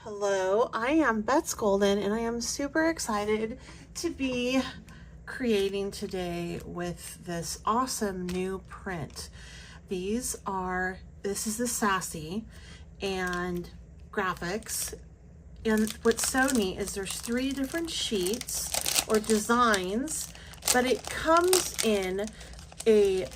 Hello, I am Bets Golden and I am super excited to be creating today with this awesome new print. This is the Sassy and Grafix. And what's so neat is there's 3 different sheets or designs, but it comes in a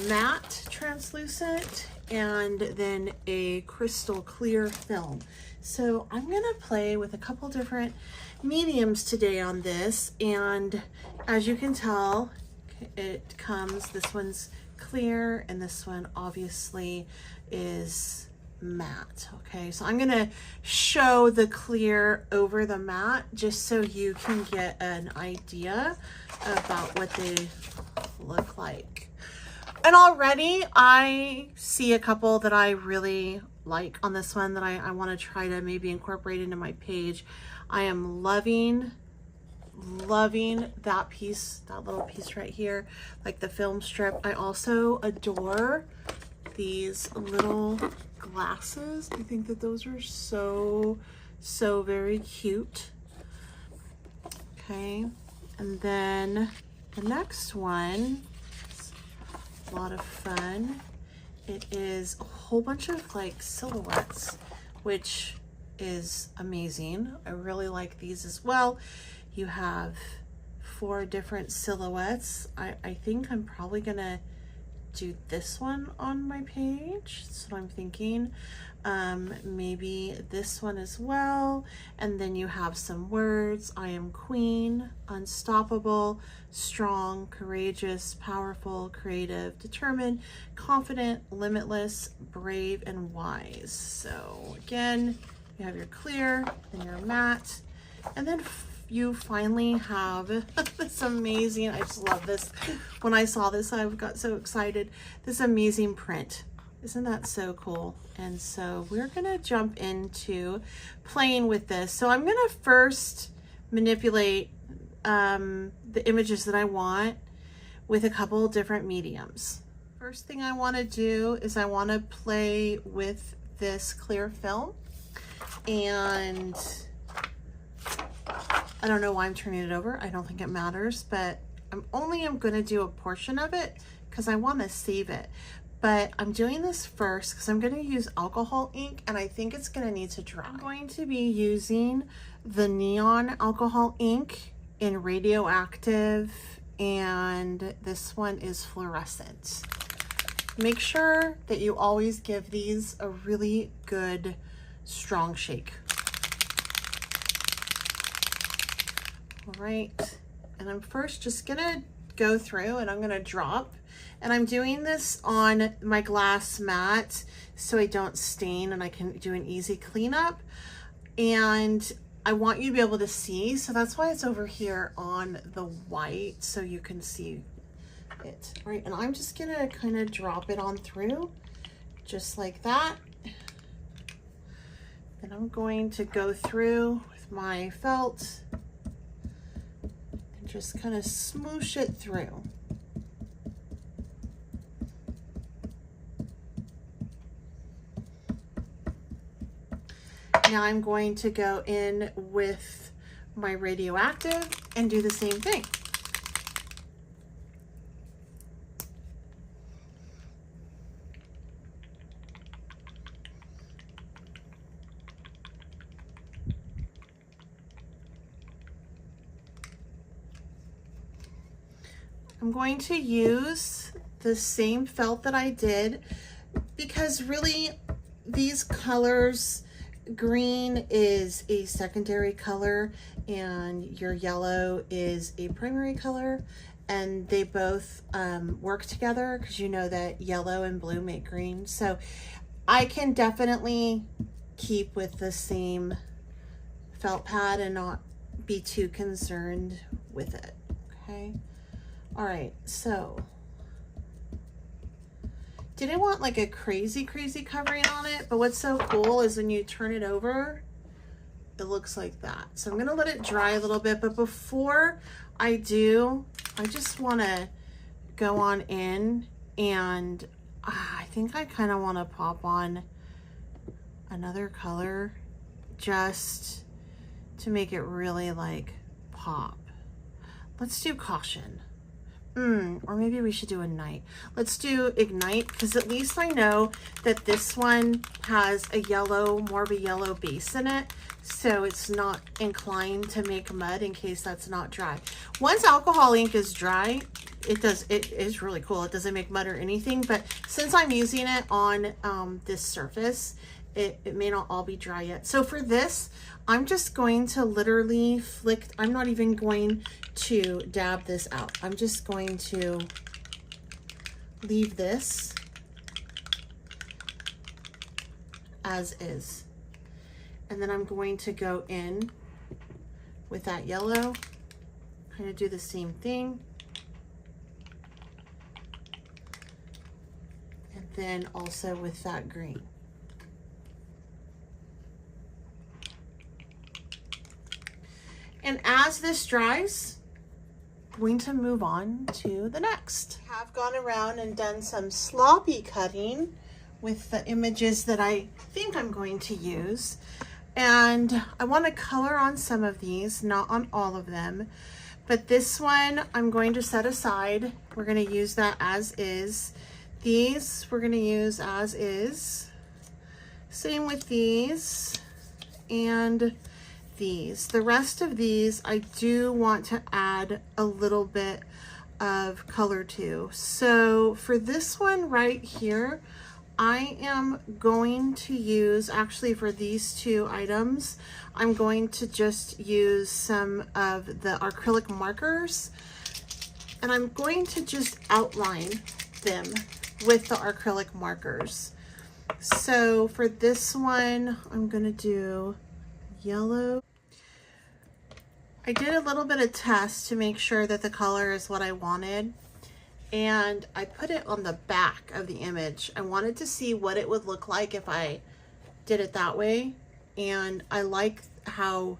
matte translucent and then a crystal clear film. So I'm gonna play with a couple different mediums today on this, and as you can tell, this one's clear and this one obviously is matte. Okay, so I'm gonna show the clear over the matte just so you can get an idea about what they look like. And already I see a couple that I really like on this one that I want to try to maybe incorporate into my page. I am loving that piece, that little piece right here, like the film strip. I also adore these little glasses. I think that those are so very cute. Okay, and then the next one, a lot of fun. It is a whole bunch of like silhouettes, which is amazing. I really like these as well. You have 4 different silhouettes. I think I'm probably gonna do this one on my page. That's what I'm thinking. Maybe this one as well. And then you have some words. I am queen, unstoppable, strong, courageous, powerful, creative, determined, confident, limitless, brave, and wise. So again, you have your clear, then your matte, and then you finally have this amazing, I just love this. When I saw this, I got so excited. This amazing print. Isn't that so cool? And so we're gonna jump into playing with this. So I'm gonna first manipulate the images that I want with a couple different mediums. First thing I wanna do is I wanna play with this clear film, and I don't know why I'm turning it over. I don't think it matters, but I'm gonna do a portion of it because I want to save it. But I'm doing this first because I'm gonna use alcohol ink, and I think it's gonna need to dry. I'm going to be using the neon alcohol ink in radioactive, and this one is fluorescent. Make sure that you always give these a really good strong shake. All right, and I'm first just gonna go through and I'm gonna drop, and I'm doing this on my glass mat so I don't stain and I can do an easy cleanup. And I want you to be able to see, so that's why it's over here on the white so you can see it. All right, and I'm just gonna kind of drop it on through just like that. Then I'm going to go through with my felt and just kind of smoosh it through. Now I'm going to go in with my radioactive and do the same thing. I'm going to use the same felt that I did because really these colors, green is a secondary color and your yellow is a primary color, and they both work together because you know that yellow and blue make green. So I can definitely keep with the same felt pad and not be too concerned with it. Okay. All right, so didn't want like a crazy covering on it, but what's so cool is when you turn it over, it looks like that. So I'm gonna let it dry a little bit, but before I do, I just wanna go on in and I think I kind of want to pop on another color just to make it really like pop. Let's do caution. Or maybe we should do a night. Let's do ignite, because at least I know that this one has a yellow, more of a yellow base in it, so it's not inclined to make mud in case that's not dry. Once alcohol ink is dry, it is really cool. It doesn't make mud or anything, but since I'm using it on this surface, it may not all be dry yet. So for this, I'm just going to literally flick. I'm not even going to dab this out. I'm just going to leave this as is. And then I'm going to go in with that yellow, kind of do the same thing. And then also with that green. And as this dries, I'm going to move on to the next. I have gone around and done some sloppy cutting with the images that I think I'm going to use. And I want to color on some of these, not on all of them. But this one I'm going to set aside. We're going to use that as is. These we're going to use as is. Same with these and these. The rest of these I do want to add a little bit of color to. So for this one right here, I am going to use, actually for these two items, I'm going to just use some of the acrylic markers, and I'm going to just outline them with the acrylic markers. So for this one, I'm gonna do yellow. I did a little bit of test to make sure that the color is what I wanted, and I put it on the back of the image. I wanted to see what it would look like if I did it that way, and I like how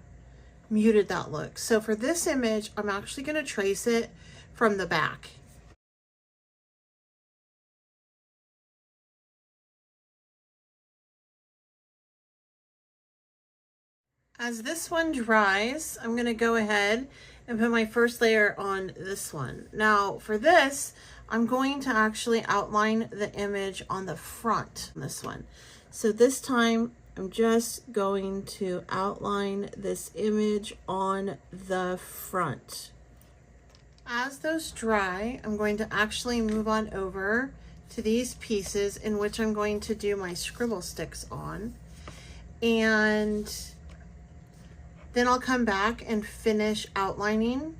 muted that looks. So for this image, I'm actually going to trace it from the back. As this one dries, I'm going to go ahead and put my first layer on this one. Now for this, I'm going to actually outline the image on the front on this one. So this time I'm just going to outline this image on the front. As those dry, I'm going to actually move on over to these pieces in which I'm going to do my scribble sticks on. And then I'll come back and finish outlining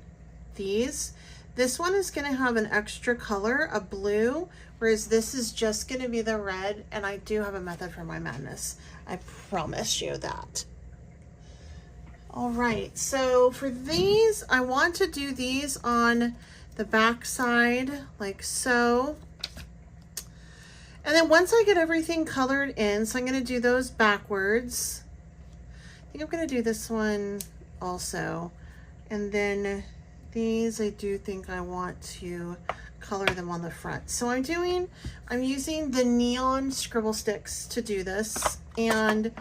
these. This one is going to have an extra color, a blue, whereas this is just going to be the red, and I do have a method for my madness. I promise you that. All right, so for these, I want to do these on the back side, like so. And then once I get everything colored in, so I'm going to do those backwards. I think I'm going to do this one also. And then these, I do think I want to color them on the front. So I'm using the neon scribble sticks to do this. And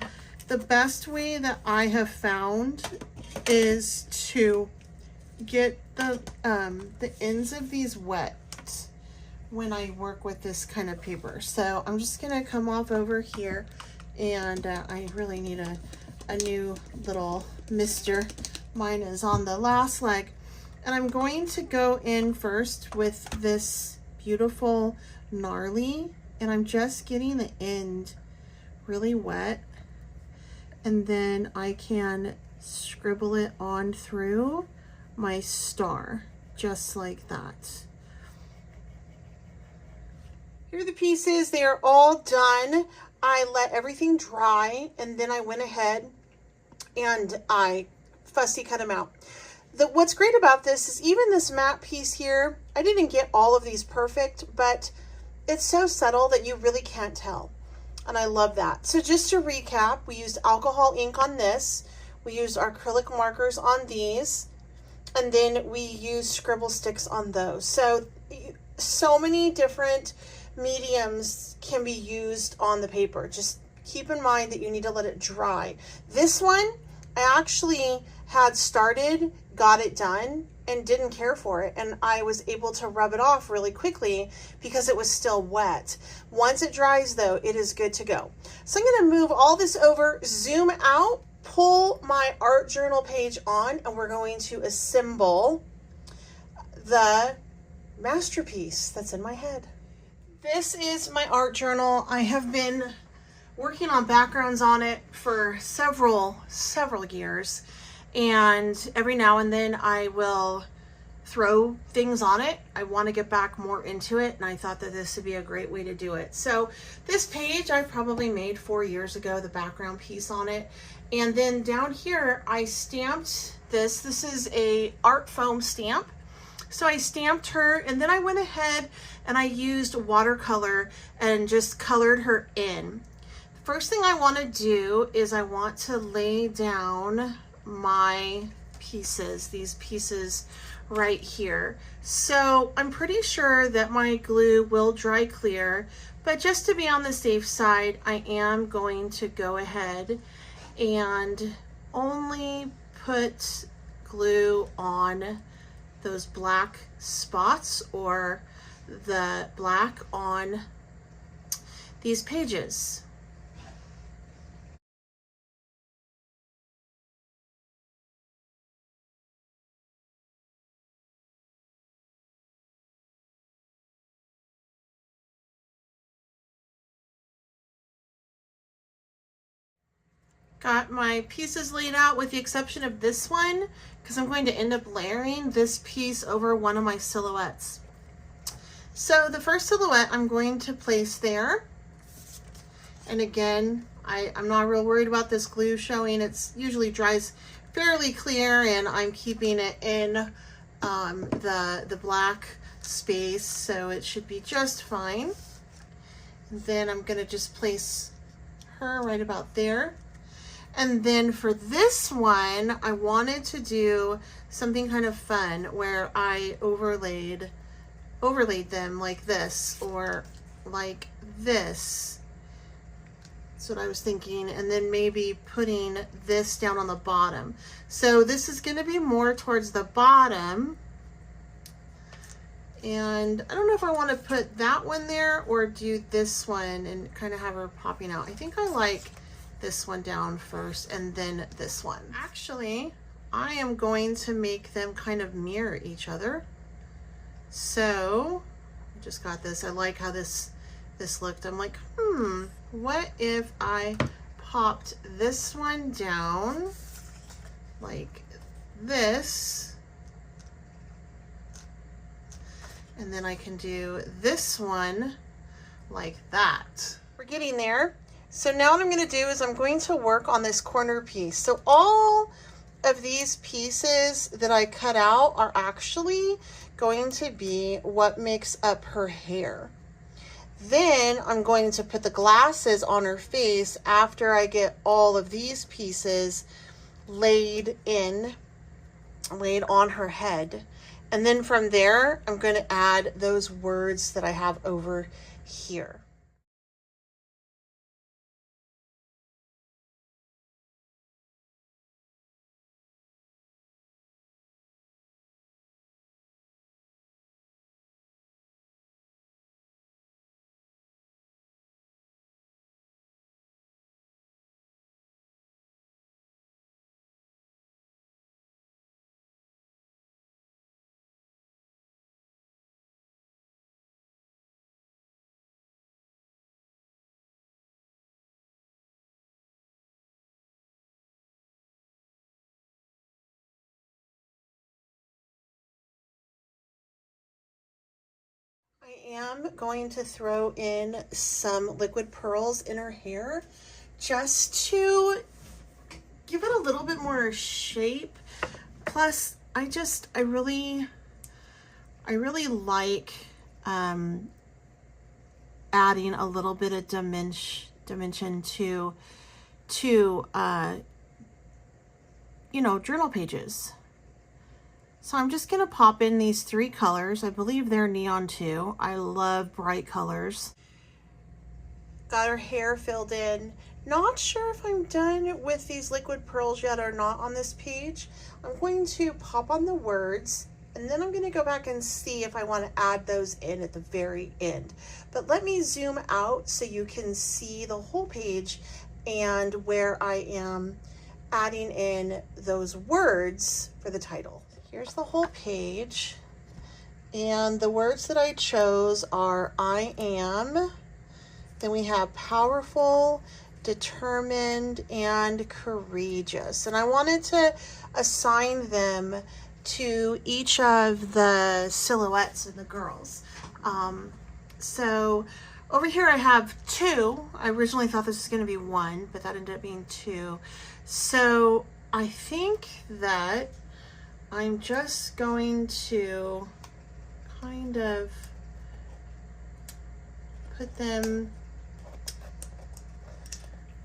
the best way that I have found is to get the ends of these wet when I work with this kind of paper. So I'm just going to come off over here, and I really need a new little mister. Mine is on the last leg, and I'm going to go in first with this beautiful gnarly, and I'm just getting the end really wet, and then I can scribble it on through my star just like that. Here are the pieces. They are all done. I let everything dry, and then I went ahead and I fussy cut them out. What's great about this is even this matte piece here, I didn't get all of these perfect, but it's so subtle that you really can't tell. And I love that. So just to recap, we used alcohol ink on this. We used our acrylic markers on these. And then we used scribble sticks on those. So many different mediums can be used on the paper. Just keep in mind that you need to let it dry. This one, I actually had started, got it done, and didn't care for it. And I was able to rub it off really quickly because it was still wet. Once it dries though, it is good to go. So I'm gonna move all this over, zoom out, pull my art journal page on, and we're going to assemble the masterpiece that's in my head. This is my art journal. I have been working on backgrounds on it for several years, and every now and then I will throw things on it. I want to get back more into it, and I thought that this would be a great way to do it. So this page I probably made 4 years ago, the background piece on it. And then down here I stamped this. This is a art foam stamp. So I stamped her, and then I went ahead and I used watercolor and just colored her in. The first thing I want to do is I want to lay down my pieces, these pieces right here. So I'm pretty sure that my glue will dry clear, but just to be on the safe side, I am going to go ahead and only put glue on those black spots, or the black on these pages. Got my pieces laid out with the exception of this one, because I'm going to end up layering this piece over one of my silhouettes. So the first silhouette I'm going to place there. And again, I'm not real worried about this glue showing. It's usually dries fairly clear, and I'm keeping it in the black space, so it should be just fine. And then I'm gonna just place her right about there. And then for this one, I wanted to do something kind of fun where I overlaid them like this, or like this. That's what I was thinking. And then maybe putting this down on the bottom. So this is gonna be more towards the bottom. And I don't know if I want to put that one there or do this one and kind of have her popping out. I think I like this one down first and then this one. Actually, I am going to make them kind of mirror each other. So I just got this. I like how this looked. I'm like, what if I popped this one down like this, and then I can do this one like that. We're getting there. So now what I'm going to do is I'm going to work on this corner piece. So all of these pieces that I cut out are actually going to be what makes up her hair. Then I'm going to put the glasses on her face after I get all of these pieces laid on her head. And then from there, I'm going to add those words that I have over here. I am going to throw in some liquid pearls in her hair just to give it a little bit more shape. Plus, I really like adding a little bit of dimension to you know, journal pages. So I'm just going to pop in these 3 colors. I believe they're neon too. I love bright colors. Got her hair filled in. Not sure if I'm done with these liquid pearls yet or not on this page. I'm going to pop on the words, and then I'm going to go back and see if I want to add those in at the very end. But let me zoom out so you can see the whole page and where I am adding in those words for the title. Here's the whole page, and the words that I chose are I am, then we have powerful, determined, and courageous. And I wanted to assign them to each of the silhouettes of the girls. So over here I have 2. I originally thought this was going to be 1, but that ended up being 2. So I think that I'm just going to kind of put them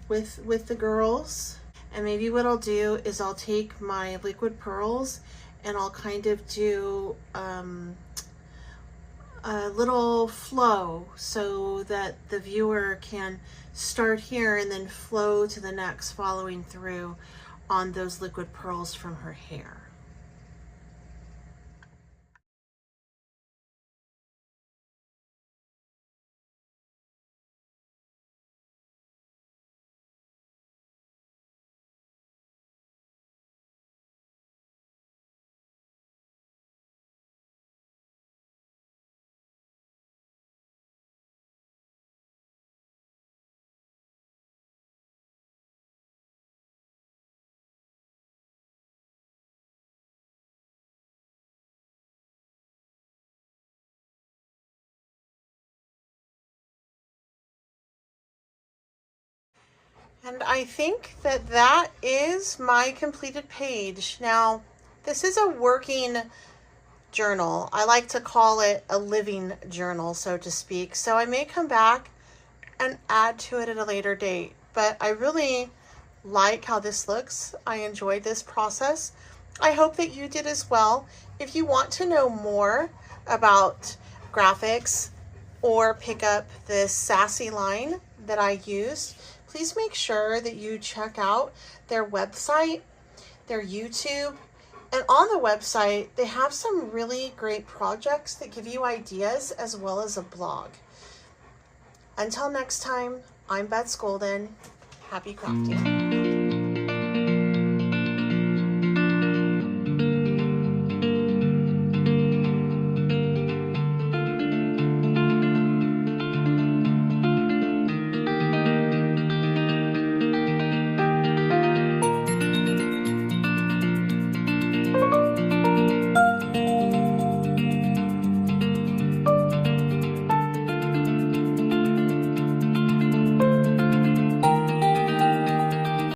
with the girls, and maybe what I'll do is I'll take my liquid pearls and I'll kind of do a little flow so that the viewer can start here and then flow to the next, following through on those liquid pearls from her hair. And I think that that is my completed page. Now, this is a working journal. I like to call it a living journal, so to speak. So I may come back and add to it at a later date. But I really like how this looks. I enjoyed this process. I hope that you did as well. If you want to know more about graphics or pick up this Sassy line that I used, please make sure that you check out their website, their YouTube, and on the website, they have some really great projects that give you ideas as well as a blog. Until next time, I'm Beth Golden. Happy crafting.